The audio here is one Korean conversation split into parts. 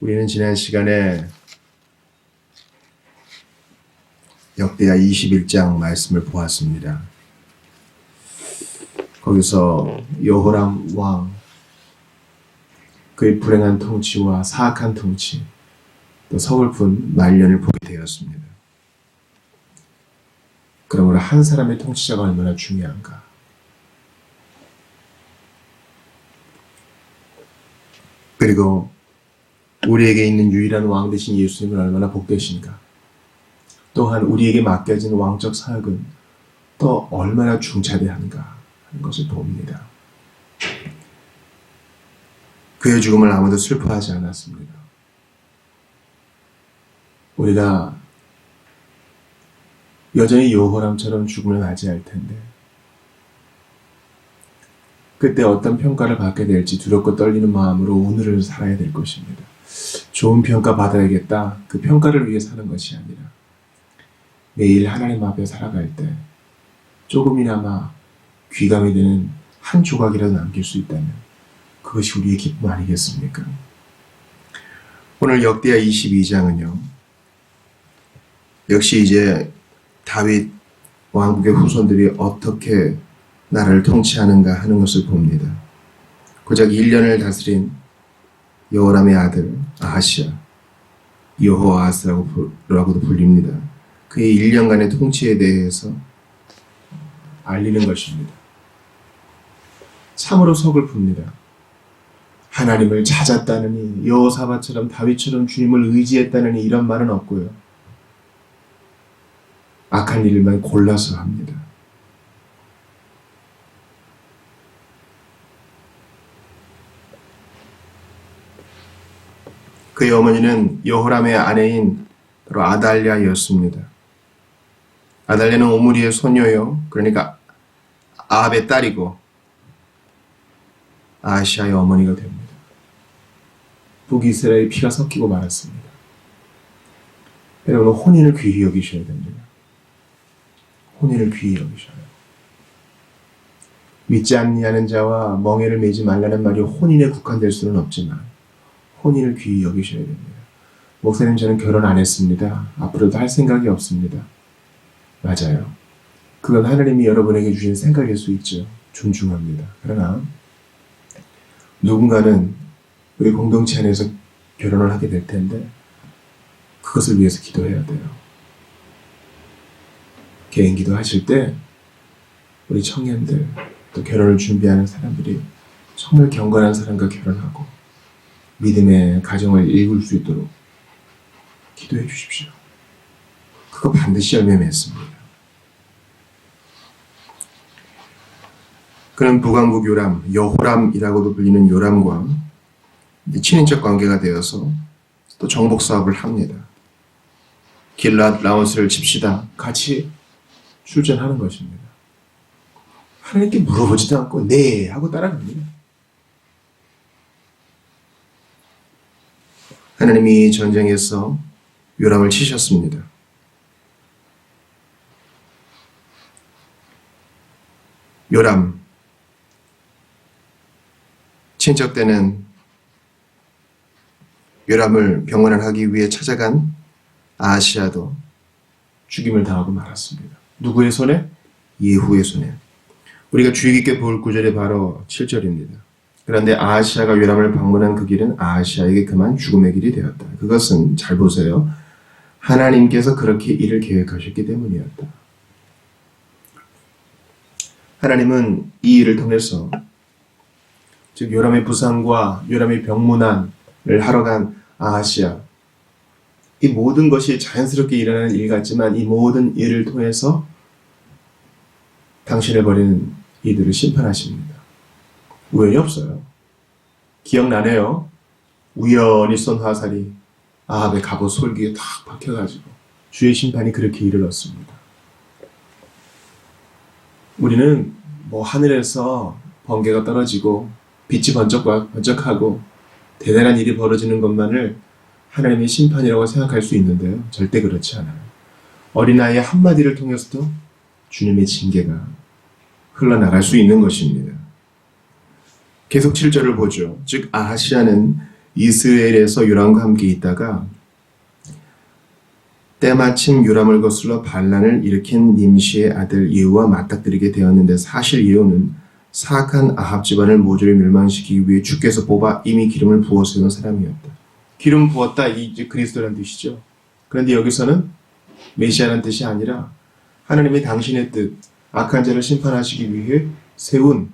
우리는 지난 시간에 역대하 21장 말씀을 보았습니다. 거기서 여호람 왕, 그의 불행한 통치와 사악한 통치, 또 서글픈 말년을 보게 되었습니다. 그러므로 한 사람의 통치자가 얼마나 중요한가. 그리고 우리에게 있는 유일한 왕 되신 예수님은 얼마나 복되신가. 또한 우리에게 맡겨진 왕적 사역은 또 얼마나 중차대한가 하는 것을 봅니다. 그의 죽음을 아무도 슬퍼하지 않았습니다. 우리가 여전히 여호람처럼 죽음을 맞이할 텐데 그때 어떤 평가를 받게 될지 두렵고 떨리는 마음으로 오늘을 살아야 될 것입니다. 좋은 평가 받아야겠다. 그 평가를 위해 사는 것이 아니라 매일 하나님 앞에 살아갈 때 조금이나마 귀감이 되는 한 조각이라도 남길 수 있다면 그것이 우리의 기쁨 아니겠습니까? 오늘 역대하 22장은요. 역시 이제 다윗 왕국의 후손들이 어떻게 나라를 통치하는가 하는 것을 봅니다. 고작 1년을 다스린 여호람의 아들 아하시아, 여호아하스라고도 불립니다. 그의 1년간의 통치에 대해서 알리는 것입니다. 참으로 서글픕니다. 하나님을 찾았다느니, 여호사밧처럼 다윗처럼 주님을 의지했다느니 이런 말은 없고요. 악한 일만 골라서 합니다. 그의 어머니는 여호람의 아내인 바로 아달랴였습니다. 아달랴는 오므리의 손녀요. 그러니까 아합의 딸이고 아하시아의 어머니가 됩니다. 북이스라엘의 피가 섞이고 말았습니다. 여러분 혼인을 귀히 여기셔야 됩니다. 혼인을 귀히 여기셔야 돼요. 믿지 않냐는 자와 멍에를 매지 말라는 말이 혼인에 국한될 수는 없지만 혼인을 귀히 여기셔야 됩니다. 목사님 저는 결혼 안 했습니다. 앞으로도 할 생각이 없습니다. 맞아요. 그건 하나님이 여러분에게 주신 생각일 수 있죠. 존중합니다. 그러나 누군가는 우리 공동체 안에서 결혼을 하게 될 텐데 그것을 위해서 기도해야 돼요. 개인 기도하실 때 우리 청년들 또 결혼을 준비하는 사람들이 정말 경건한 사람과 결혼하고 믿음의 가정을 이룰 수 있도록 기도해 주십시오. 그거 반드시 열매 맺습니다. 그는 북왕국 요람, 여호람이라고도 불리는 요람과 친인척 관계가 되어서 또 정복 사업을 합니다. 길랏 라모스를 칩시다. 같이 출전하는 것입니다. 하나님께 물어보지도 않고 네 하고 따라갑니다. 하나님이 전쟁에서 요람을 치셨습니다. 요람 친척 때는 요람을 병원을 하기 위해 찾아간 아하시아도 죽임을 당하고 말았습니다. 누구의 손에? 예후의 손에. 우리가 주의 깊게 볼 구절이 바로 7절입니다. 그런데 아하시아가 요람을 방문한 그 길은 아하시아에게 그만 죽음의 길이 되었다. 그것은 잘 보세요. 하나님께서 그렇게 일을 계획하셨기 때문이었다. 하나님은 이 일을 통해서 즉 요람의 부상과 요람의 병문안을 하러 간 아하시아, 이 모든 것이 자연스럽게 일어나는 일 같지만 이 모든 일을 통해서 당신을 버리는 이들을 심판하십니다. 우연이 없어요. 기억나네요. 우연히 쏜 화살이 아합의 갑옷 솔기에 탁 박혀가지고 주의 심판이 그렇게 이르렀습니다. 우리는 뭐 하늘에서 번개가 떨어지고 빛이 번쩍하고 대단한 일이 벌어지는 것만을 하나님의 심판이라고 생각할 수 있는데요. 절대 그렇지 않아요. 어린아이의 한마디를 통해서도 주님의 징계가 흘러나갈 수 있는 것입니다. 계속 7절을 보죠. 즉 아하시아는 이스라엘에서 요람과 함께 있다가 때마침 요람을 거슬러 반란을 일으킨 님시의 아들 예후와 맞닥뜨리게 되었는데, 사실 예후는 사악한 아합 집안을 모조리 멸망시키기 위해 주께서 뽑아 이미 기름을 부어 세운 사람이었다. 기름 부었다, 이제 그리스도라는 뜻이죠. 그런데 여기서는 메시아라는 뜻이 아니라 하나님이 당신의 뜻, 악한 자를 심판하시기 위해 세운,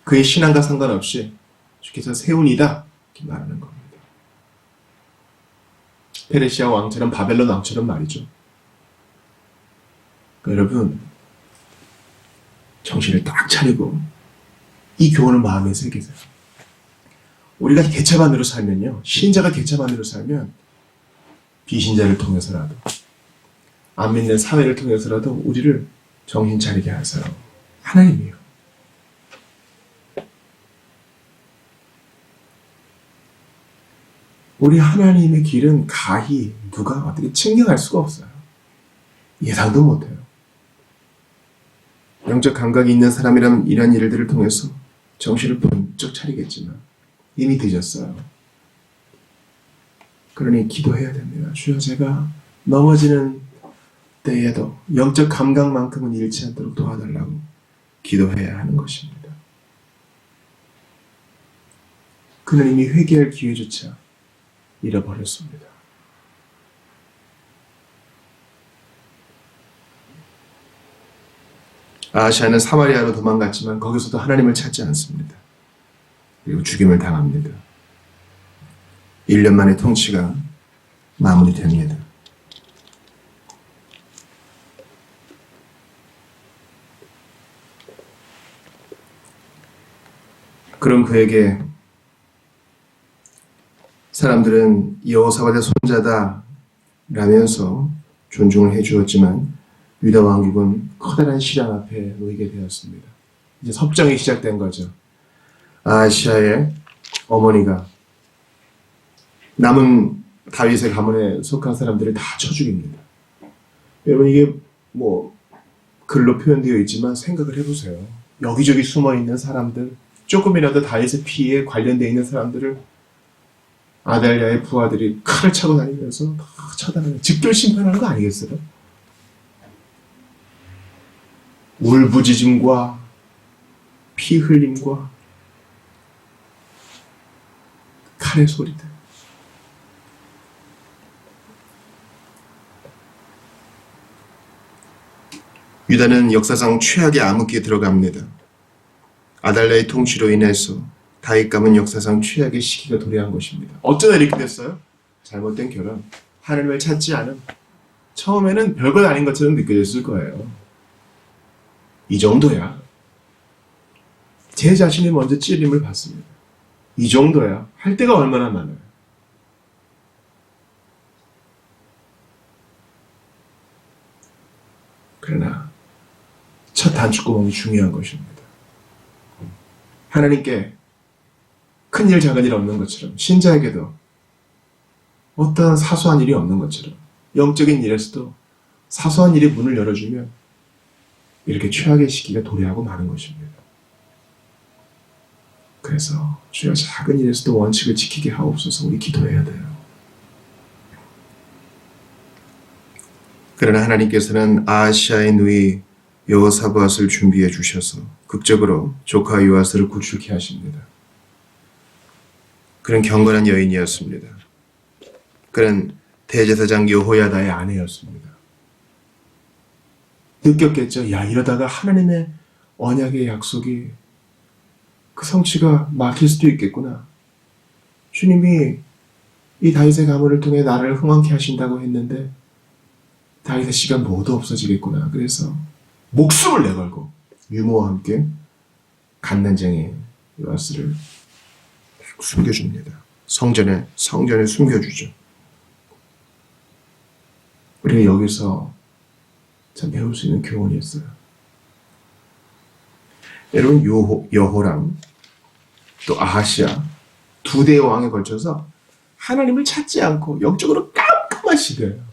그의 신앙과 상관없이 주께서 세운 이다, 이렇게 말하는 겁니다. 페르시아 왕처럼, 바벨론 왕처럼 말이죠. 그러니까 여러분, 정신을 딱 차리고 이 교훈을 마음에 새기세요. 우리가 개차반으로 살면요, 신자가 개차반으로 살면 비신자를 통해서라도, 안 믿는 사회를 통해서라도 우리를 정신 차리게 하세요. 하나님이에요. 우리 하나님의 길은 가히 누가 어떻게 측량할 수가 없어요. 예상도 못해요. 영적 감각이 있는 사람이라면 이런 일들을 통해서 정신을 번쩍 차리겠지만 이미 늦었어요. 그러니 기도해야 됩니다. 주여, 제가 넘어지는 때에도 영적 감각만큼은 잃지 않도록 도와달라고 기도해야 하는 것입니다. 그는 이미 회개할 기회조차 잃어버렸습니다. 아하시아는 사마리아로 도망갔지만 거기서도 하나님을 찾지 않습니다. 그리고 죽임을 당합니다. 1년 만에 통치가 마무리됩니다. 그럼 그에게 사람들은 여호사밧의 손자다 라면서 존중을 해주었지만 유다 왕국은 커다란 시련 앞에 놓이게 되었습니다. 이제 섭정이 시작된 거죠. 아하시아의 어머니가 남은 다윗의 가문에 속한 사람들을 다 쳐 죽입니다. 여러분, 이게 뭐 글로 표현되어 있지만 생각을 해보세요. 여기저기 숨어있는 사람들, 조금이라도 다윗의 피에 관련되어 있는 사람들을 아달랴의 부하들이 칼을 차고 다니면서 다 처단하는, 직결 심판하는 거 아니겠어요? 울부짖음과 피 흘림과 칼의 소리들. 유다는 역사상 최악의 암흑기에 들어갑니다. 아달랴의 통치로 인해서 다윗 가문 역사상 최악의 시기가 도래한 것입니다. 어쩌다 이렇게 됐어요? 잘못된 결혼, 하나님을 찾지 않음. 처음에는 별것 아닌 것처럼 느껴졌을 거예요. 이 정도야. 제 자신이 먼저 찔림을 받습니다. 이 정도야. 할 때가 얼마나 많아요. 그러나 첫 단추구멍이 중요한 것입니다. 하나님께 큰일 작은 일 없는 것처럼, 신자에게도 어떠한 사소한 일이 없는 것처럼, 영적인 일에서도 사소한 일이 문을 열어주면 이렇게 최악의 시기가 도래하고 마는 것입니다. 그래서 주여, 작은 일에서도 원칙을 지키게 하옵소서. 우리 기도해야 돼요. 그러나 하나님께서는 아하시아의 누이 여호사밧을 준비해 주셔서 극적으로 조카 요아스를 구출케 하십니다. 그는 경건한 여인이었습니다. 그는 대제사장 여호야다의 아내였습니다. 느꼈겠죠. 야, 이러다가 하나님의 언약의 약속이, 그 성취가 막힐 수도 있겠구나. 주님이 이 다윗의 가문을 통해 나를 흥왕케 하신다고 했는데 다윗의 씨가 모두 없어지겠구나. 그래서 목숨을 내걸고 유모와 함께 갓난쟁이 요아스를 숨겨줍니다. 성전에 숨겨주죠. 우리가 여기서 참 배울 수 있는 교훈이 있어요. 여러분, 여호람 또 아하시아 두 대의 왕에 걸쳐서 하나님을 찾지 않고 영적으로 깜깜한 시대예요.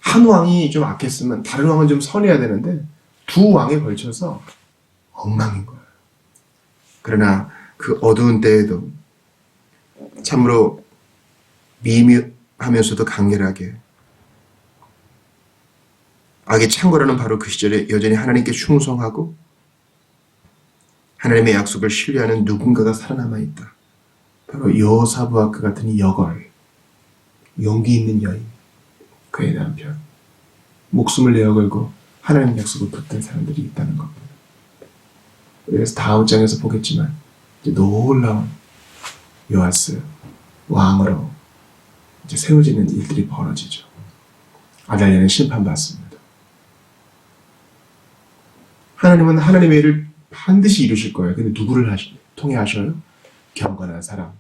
한 왕이 좀 악했으면 다른 왕은 좀 선해야 되는데 두 왕에 걸쳐서 엉망인 거예요. 그러나 그 어두운 때에도 참으로 미미하면서도 강렬하게 악이 창궐하는 바로 그 시절에 여전히 하나님께 충성하고 하나님의 약속을 신뢰하는 누군가가 살아남아 있다. 바로 여호사밧과 같은 이 여걸, 용기 있는 여인, 그의 남편, 목숨을 내어걸고 하나님 약속을 붙든 사람들이 있다는 겁니다. 그래서 다음 장에서 보겠지만 이제 놀라운 요아스 왕으로 이제 세워지는 일들이 벌어지죠. 아달랴는 심판받습니다. 하나님은 하나님의 일을 반드시 이루실 거예요. 근데 누구를 통해 하셔요? 경건한 사람,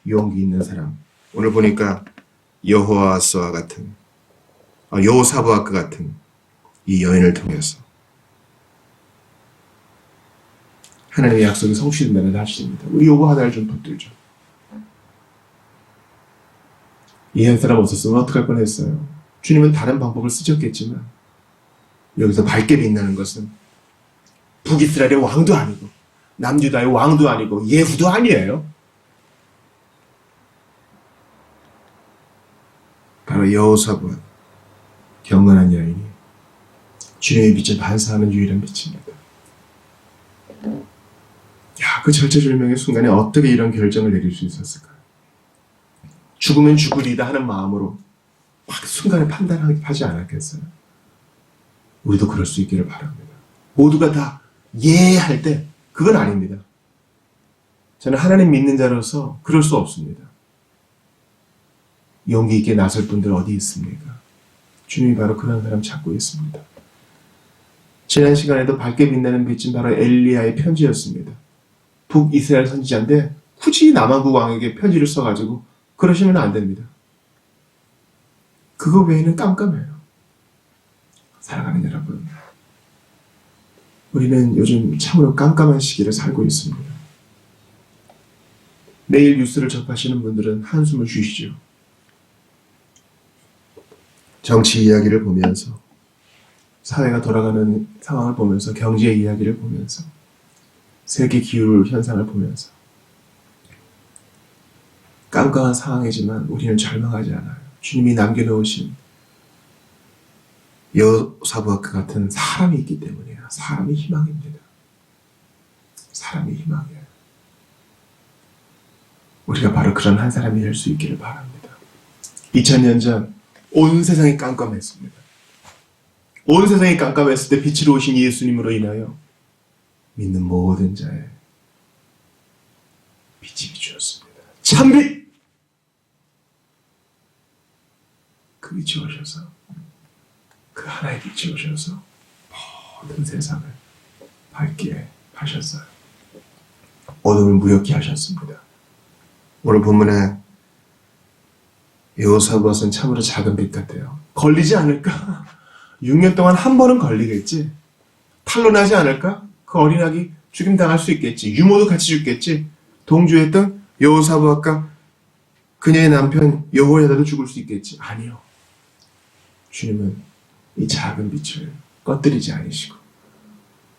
용기 있는 사람. 오늘 보니까 여호아스와 같은, 여호사밧과 같은 이 여인을 통해서 하나님의 약속이 성취된다는 사실입니다. 우리 요거 하나를 좀 붙들죠. 이 한 사람 없었으면 어떡할 뻔했어요. 주님은 다른 방법을 쓰셨겠지만 여기서 밝게 빛나는 것은 북이스라엘의 왕도 아니고 남유다의 왕도 아니고 예후도 아니에요. 바로 여호사밧, 경건한 여인이 주님의 빛을 반사하는 유일한 빛입니다. 야, 그 절체절명의 순간에 어떻게 이런 결정을 내릴 수 있었을까요? 죽으면 죽으리다 하는 마음으로 막 순간에 판단하지 않았겠어요? 우리도 그럴 수 있기를 바랍니다. 모두가 다 할 때 그건 아닙니다. 저는 하나님 믿는 자로서 그럴 수 없습니다. 용기 있게 나설 분들 어디 있습니까? 주님이 바로 그런 사람 찾고 있습니다. 지난 시간에도 밝게 빛나는 빛은 바로 엘리야의 편지였습니다. 북이스라엘 선지자인데 굳이 남한국 왕에게 편지를 써가지고 그러시면 안 됩니다. 그거 외에는 깜깜해요. 사랑하는 여러분, 우리는 요즘 참으로 깜깜한 시기를 살고 있습니다. 매일 뉴스를 접하시는 분들은 한숨을 쉬시죠. 정치 이야기를 보면서, 사회가 돌아가는 상황을 보면서, 경제 이야기를 보면서, 세계 기후 현상을 보면서 깜깜한 상황이지만 우리는 절망하지 않아요. 주님이 남겨놓으신 여호사밧과 같은 사람이 있기 때문이에요. 사람이 희망입니다. 사람이 희망이에요. 우리가 바로 그런 한 사람이 될 수 있기를 바랍니다. 2000년 전 온 세상이 깜깜했습니다. 온 세상이 깜깜했을 때 빛으로 오신 예수님으로 인하여 믿는 모든 자의 빛이 비추었습니다. 참빛! 그 빛이 오셔서, 그 하나의 빛이 오셔서 모든 세상을 밝게 하셨어요. 어둠을 무력히 하셨습니다. 오늘 본문에 여호사밧은 참으로 작은 빛 같아요. 걸리지 않을까? 6년 동안 한 번은 걸리겠지. 탄로나지 않을까? 그 어린아기 죽임당할 수 있겠지. 유모도 같이 죽겠지. 동조했던 여호사밧과 그녀의 남편 여호야다도 죽을 수 있겠지. 아니요. 주님은 이 작은 빛을 꺼뜨리지 않으시고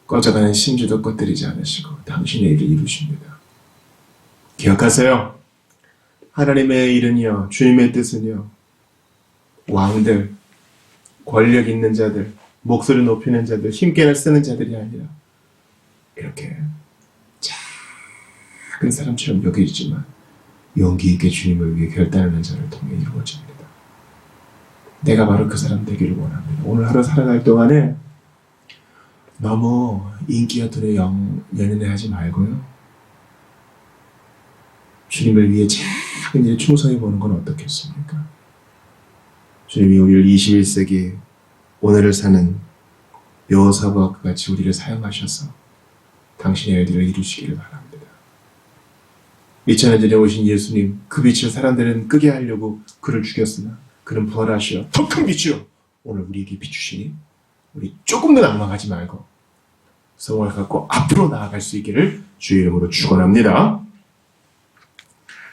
꺼져가는 심지도 꺼뜨리지 않으시고 당신의 일을 이루십니다. 기억하세요. 하나님의 일은요, 주님의 뜻은요, 왕들, 권력 있는 자들, 목소리 높이는 자들, 힘께나 쓰는 자들이 아니라 이렇게 작은 사람처럼 여기지만 용기 있게 주님을 위해 결단하는 자를 통해 이루어집니다. 내가 바로 그 사람 되기를 원합니다. 오늘 하루 살아갈 동안에 너무 인기가 돈에 연연해하지 말고요. 주님을 위해 작은 일에 충성해 보는 건 어떻겠습니까? 주님이 우리를 21세기 오늘을 사는 여호사밧과 같이 우리를 사용하셔서 당신의 일들을 이루시기를 바랍니다. 2000년 전에 오신 예수님, 그 빛을 사람들은 끄게 하려고 그를 죽였으나 그는 부활하시어 더 큰 빛이요 오늘 우리에게 비추시니 우리 조금도 낙망하지 말고 소원을 갖고 앞으로 나아갈 수 있기를 주의 이름으로 축원합니다.